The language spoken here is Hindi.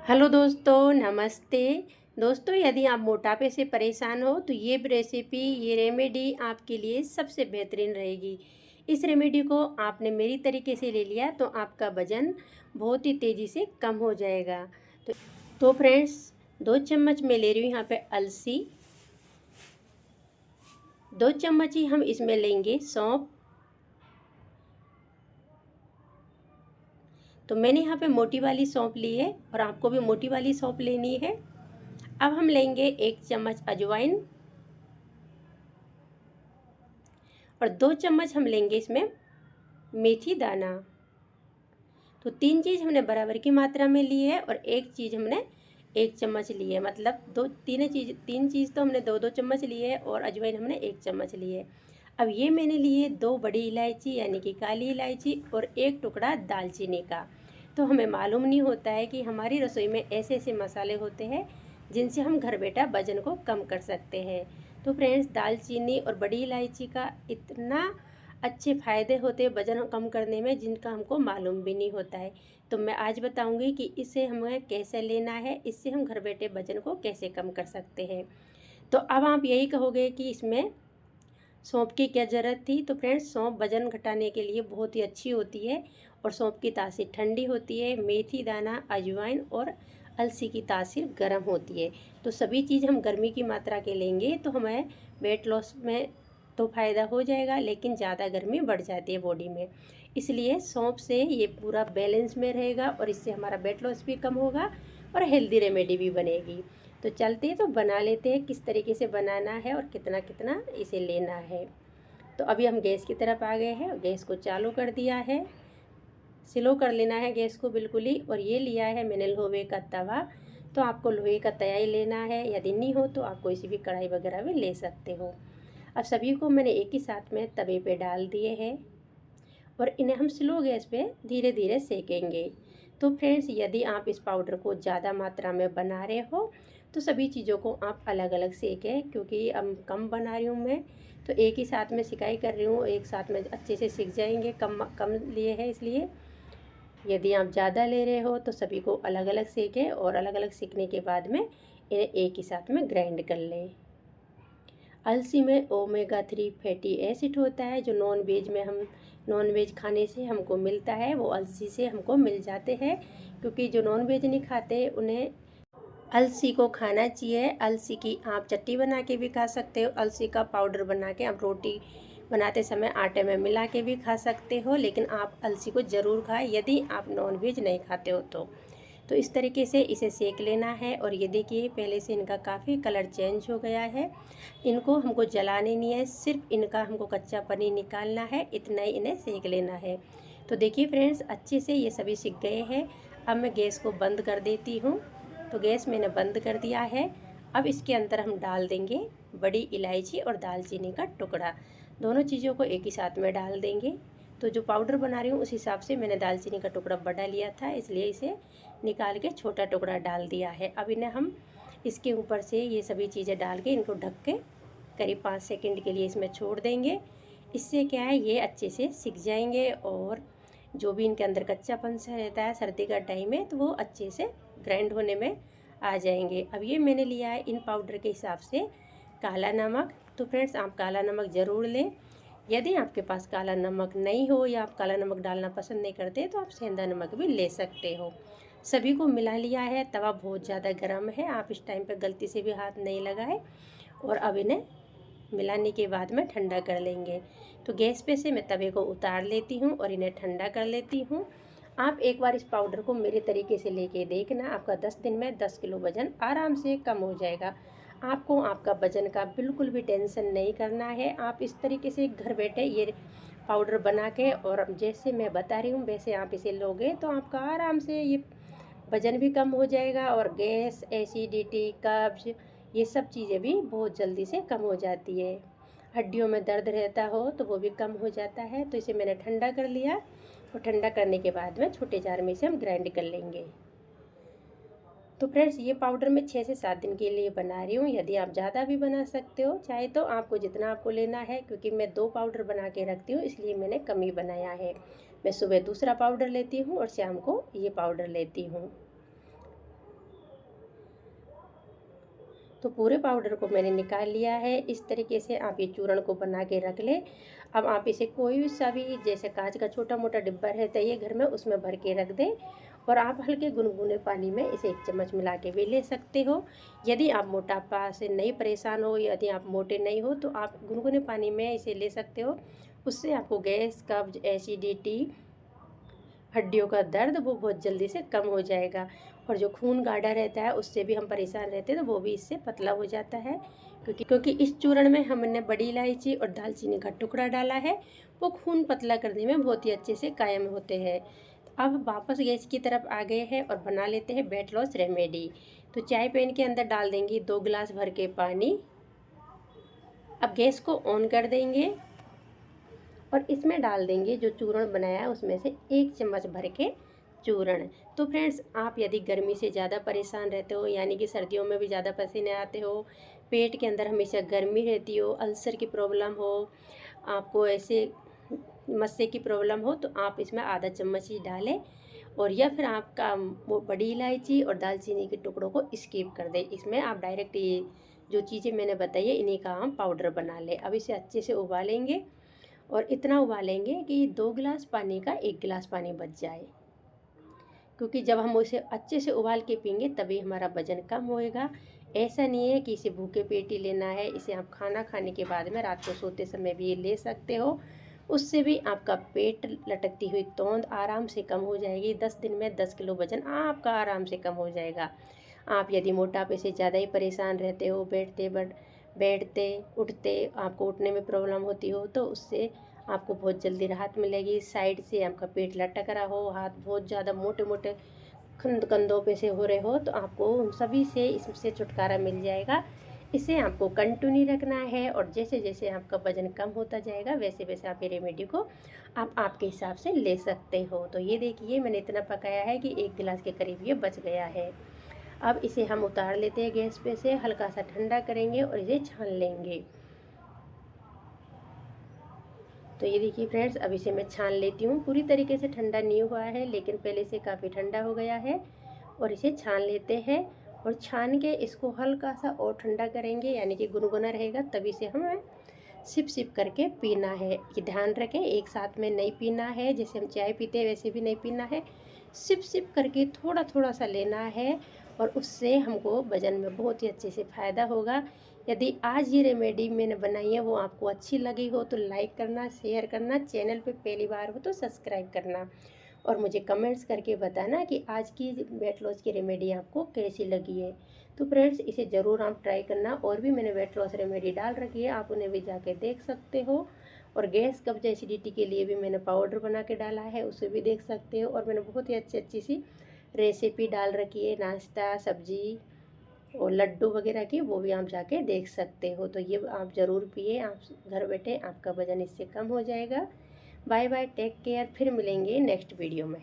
हेलो दोस्तों, नमस्ते। दोस्तों, यदि आप मोटापे से परेशान हो तो ये रेसिपी, ये रेमेडी आपके लिए सबसे बेहतरीन रहेगी। इस रेमेडी को आपने मेरी तरीके से ले लिया तो आपका वज़न बहुत ही तेज़ी से कम हो जाएगा। तो फ्रेंड्स, 2 चम्मच मैं ले रही हूँ यहाँ पे अलसी। 2 चम्मच ही हम इसमें लेंगे सौंफ। तो मैंने यहाँ पे मोटी वाली सौंफ ली है और आपको भी मोटी वाली सौंफ लेनी है। अब हम लेंगे 1 चम्मच अजवाइन और 2 चम्मच हम लेंगे इसमें मेथी दाना। तो 3 चीज़ हमने बराबर की मात्रा में ली है और एक चीज़ हमने 1 चम्मच ली है। मतलब 3 चीज़ तो हमने 2-2 चम्मच ली है और अजवाइन हमने 1 चम्मच ली है। अब ये मैंने लिए 2 बड़ी इलायची यानी कि काली इलायची और 1 टुकड़ा दालचीनी का। तो हमें मालूम नहीं होता है कि हमारी रसोई में ऐसे ऐसे मसाले होते हैं जिनसे हम घर बैठा वजन को कम कर सकते हैं। तो फ्रेंड्स, दालचीनी और बड़ी इलायची का इतना अच्छे फ़ायदे होते हैं वज़न कम करने में जिनका हमको मालूम भी नहीं होता है। तो मैं आज बताऊंगी कि इसे हमें कैसे लेना है, इससे हम घर बैठे वज़न को कैसे कम कर सकते हैं। तो अब आप यही कहोगे कि इसमें सौंफ की क्या ज़रूरत थी। तो फ्रेंड्स, सौंफ वज़न घटाने के लिए बहुत ही अच्छी होती है और सौंफ की तासीर ठंडी होती है। मेथी दाना, अजवाइन और अलसी की तासीर गर्म होती है। तो सभी चीज़ हम गर्मी की मात्रा के लेंगे तो हमें वेट लॉस में तो फ़ायदा हो जाएगा, लेकिन ज़्यादा गर्मी बढ़ जाती है बॉडी में। इसलिए सौंफ से ये पूरा बैलेंस में रहेगा और इससे हमारा वेट लॉस भी कम होगा और हेल्दी रेमेडी भी बनेगी। तो चलते हैं, तो बना लेते हैं किस तरीके से बनाना है और कितना कितना इसे लेना है। तो अभी हम गैस की तरफ आ गए हैं और गैस को चालू कर दिया है। स्लो कर लेना है गैस को बिल्कुल ही। और ये लिया है मैंने लोहे का तवा। तो आपको लोहे का तवा ही लेना है, यदि नहीं हो तो आप कोई सी भी कढ़ाई वगैरह भी ले सकते हो। अब सभी को मैंने एक ही साथ में तवे पे डाल दिए हैं और इन्हें हम स्लो गैस पे धीरे धीरे सेकेंगे। तो फ्रेंड्स, यदि आप इस पाउडर को ज़्यादा मात्रा में बना रहे हो तो सभी चीज़ों को आप अलग अलग सेकें, क्योंकि अब कम बना रही हूँ मैं तो एक ही साथ में सिकाई कर रही हूँ, एक साथ में अच्छे से सीख जाएंगे। कम कम लिए है इसलिए। यदि आप ज़्यादा ले रहे हो तो सभी को अलग अलग सेकें और अलग अलग सीखने के बाद में इन्हें एक ही साथ में ग्राइंड कर लें। अलसी में ओमेगा 3 फैटी एसिड होता है जो नॉन वेज खाने से हमको मिलता है, वो अलसी से हमको मिल जाते हैं। क्योंकि जो नॉन वेज नहीं खाते उन्हें अलसी को खाना चाहिए। अलसी की आप चटनी बना के भी खा सकते हो, अलसी का पाउडर बना के आप रोटी बनाते समय आटे में मिला के भी खा सकते हो, लेकिन आप अलसी को ज़रूर खाएं यदि आप नॉन वेज नहीं खाते हो तो इस तरीके से इसे सेक लेना है। और ये देखिए, पहले से इनका काफ़ी कलर चेंज हो गया है। इनको हमको जलाने नहीं है, सिर्फ इनका हमको कच्चा पनी निकालना है, इतना ही इन्हें सेक लेना है। तो देखिए फ्रेंड्स, अच्छे से ये सभी सीख गए हैं। अब मैं गैस को बंद कर देती हूँ। तो गैस मैंने बंद कर दिया है। अब इसके अंदर हम डाल देंगे बड़ी इलायची और दालचीनी का टुकड़ा। दोनों चीज़ों को एक ही साथ में डाल देंगे। तो जो पाउडर बना रही हूँ उस हिसाब से मैंने दालचीनी का टुकड़ा बड़ा लिया था, इसलिए इसे निकाल के छोटा टुकड़ा डाल दिया है। अब इन्हें हम इसके ऊपर से ये सभी चीज़ें डाल के इनको ढक के करीब 5 सेकंड के लिए इसमें छोड़ देंगे। इससे क्या है, ये अच्छे से सिक जाएंगे और जो भी इनके अंदर कच्चापन सा रहता है सर्दी का टाइम है तो वो अच्छे से ग्राइंड होने में आ जाएंगे। अब ये मैंने लिया है इन पाउडर के हिसाब से काला नमक। तो फ्रेंड्स, आप काला नमक ज़रूर लें। यदि आपके पास काला नमक नहीं हो या आप काला नमक डालना पसंद नहीं करते तो आप सेंधा नमक भी ले सकते हो। सभी को मिला लिया है। तवा बहुत ज़्यादा गर्म है, आप इस टाइम पे गलती से भी हाथ नहीं लगाए। और अब इन्हें मिलाने के बाद में ठंडा कर लेंगे। तो गैस पे से मैं तवे को उतार लेती हूँ और इन्हें ठंडा कर लेती हूँ। आप एक बार इस पाउडर को मेरे तरीके से लेके देखना, आपका 10 दिन में 10 किलो वज़न आराम से कम हो जाएगा। आपको आपका वज़न का बिल्कुल भी टेंशन नहीं करना है। आप इस तरीके से घर बैठे ये पाउडर बना के और जैसे मैं बता रही हूँ वैसे आप इसे लोगे तो आपका आराम से ये वज़न भी कम हो जाएगा और गैस, एसिडिटी, कब्ज, ये सब चीज़ें भी बहुत जल्दी से कम हो जाती है। हड्डियों में दर्द रहता हो तो वो भी कम हो जाता है। तो इसे मैंने ठंडा कर लिया और ठंडा करने के बाद में छोटे जार में इसे हम ग्राइंड कर लेंगे। तो फ्रेंड्स, ये पाउडर मैं 6 से 7 दिन के लिए बना रही हूँ। यदि आप ज़्यादा भी बना सकते हो, चाहे तो आपको जितना आपको लेना है। क्योंकि मैं 2 पाउडर बना के रखती हूँ इसलिए मैंने कम ही बनाया है। मैं सुबह दूसरा पाउडर लेती हूँ और शाम को ये पाउडर लेती हूँ। तो पूरे पाउडर को मैंने निकाल लिया है। इस तरीके से आप ये चूर्ण को बना के रख लें। अब आप इसे कोई सा भी, जैसे कांच का छोटा मोटा डिब्बा रहता है ये घर में, उसमें भर के रख दें और आप हल्के गुनगुने पानी में इसे 1 चम्मच मिला के भी ले सकते हो। यदि आप मोटापा से नहीं परेशान हो, यदि आप मोटे नहीं हो, तो आप गुनगुने पानी में इसे ले सकते हो। उससे आपको गैस, कब्ज, एसिडिटी, हड्डियों का दर्द वो बहुत जल्दी से कम हो जाएगा। और जो खून गाढ़ा रहता है उससे भी हम परेशान रहते हैं, तो वो भी इससे पतला हो जाता है। क्योंकि इस चूर्ण में हमने बड़ी इलायची और दालचीनी का टुकड़ा डाला है, वो खून पतला करने में बहुत ही अच्छे से कायम होते हैं। अब वापस गैस की तरफ आ गए हैं और बना लेते हैं वेट लॉस रेमेडी। तो चाय पैन के अंदर डाल देंगे 2 गिलास भर के पानी। अब गैस को ऑन कर देंगे और इसमें डाल देंगे जो चूर्ण बनाया है उसमें से 1 चम्मच भर के चूर्ण। तो फ्रेंड्स, आप यदि गर्मी से ज़्यादा परेशान रहते हो, यानी कि सर्दियों में भी ज़्यादा पसीने आते हो, पेट के अंदर हमेशा गर्मी रहती हो, अल्सर की प्रॉब्लम हो, आपको ऐसे मस्से की प्रॉब्लम हो, तो आप इसमें आधा चम्मच ही डालें। और या फिर आपका वो बड़ी इलायची और दालचीनी के टुकड़ों को स्किप कर दें। इसमें आप डायरेक्ट ये जो चीज़ें मैंने बताई है इन्हीं का हम पाउडर बना लें। अब इसे अच्छे से उबालेंगे और इतना उबालेंगे कि 2 गिलास पानी का 1 गिलास पानी बच जाए। क्योंकि जब हम उसे अच्छे से उबाल के पीएंगे तभी हमारा वज़न कम होएगा। ऐसा नहीं है कि इसे भूखे पेट ही लेना है, इसे आप खाना खाने के बाद में रात को सोते समय भी ये ले सकते हो। उससे भी आपका पेट, लटकती हुई तौंद आराम से कम हो जाएगी। 10 दिन में 10 किलो वज़न आपका आराम से कम हो जाएगा। आप यदि मोटापे से ज़्यादा ही परेशान रहते हो, बैठते उठते आपको उठने में प्रॉब्लम होती हो, तो उससे आपको बहुत जल्दी राहत मिलेगी। साइड से आपका पेट लटक रहा हो, हाथ बहुत ज़्यादा मोटे मोटे कंधों पे से हो रहे हो, तो आपको उन सभी से इससे छुटकारा मिल जाएगा। इसे आपको कंटिन्यू रखना है और जैसे जैसे आपका वज़न कम होता जाएगा वैसे वैसे आप ये रेमेडी को आप आपके हिसाब से ले सकते हो। तो ये देखिए मैंने इतना पकाया है कि 1 गिलास के करीब ये बच गया है। अब इसे हम उतार लेते हैं गैस पे से, हल्का सा ठंडा करेंगे और इसे छान लेंगे। तो ये देखिए फ्रेंड्स, अब इसे मैं छान लेती हूँ। पूरी तरीके से ठंडा नहीं हुआ है लेकिन पहले से काफ़ी ठंडा हो गया है। और इसे छान लेते हैं और छान के इसको हल्का सा और ठंडा करेंगे, यानी कि गुनगुना रहेगा, तभी से हमें सिप सिप करके पीना है। ये ध्यान रखें, एक साथ में नहीं पीना है, जैसे हम चाय पीते हैं वैसे भी नहीं पीना है। सिप सिप करके थोड़ा थोड़ा सा लेना है और उससे हमको वज़न में बहुत ही अच्छे से फ़ायदा होगा। यदि आज ये रेमेडी मैंने बनाई है वो आपको अच्छी लगी हो तो लाइक करना, शेयर करना, चैनल पे पहली बार हो तो सब्सक्राइब करना और मुझे कमेंट्स करके बताना कि आज की वेट लॉस की रेमेडी आपको कैसी लगी है। तो फ्रेंड्स, इसे ज़रूर आप ट्राई करना। और भी मैंने वेट लॉस रेमेडी डाल रखी है, आप उन्हें भी जाके देख सकते हो। और गैस, कब्ज, एसिडिटी के लिए भी मैंने पाउडर बना के डाला है, उसे भी देख सकते हो। और मैंने बहुत ही अच्छी अच्छी सी रेसिपी डाल रखी है, नाश्ता, सब्जी और लड्डू वगैरह की, वो भी आप जाके देख सकते हो। तो ये आप ज़रूर पिए, आप घर बैठे आपका वज़न इससे कम हो जाएगा। बाय बाय, टेक केयर, फिर मिलेंगे नेक्स्ट वीडियो में।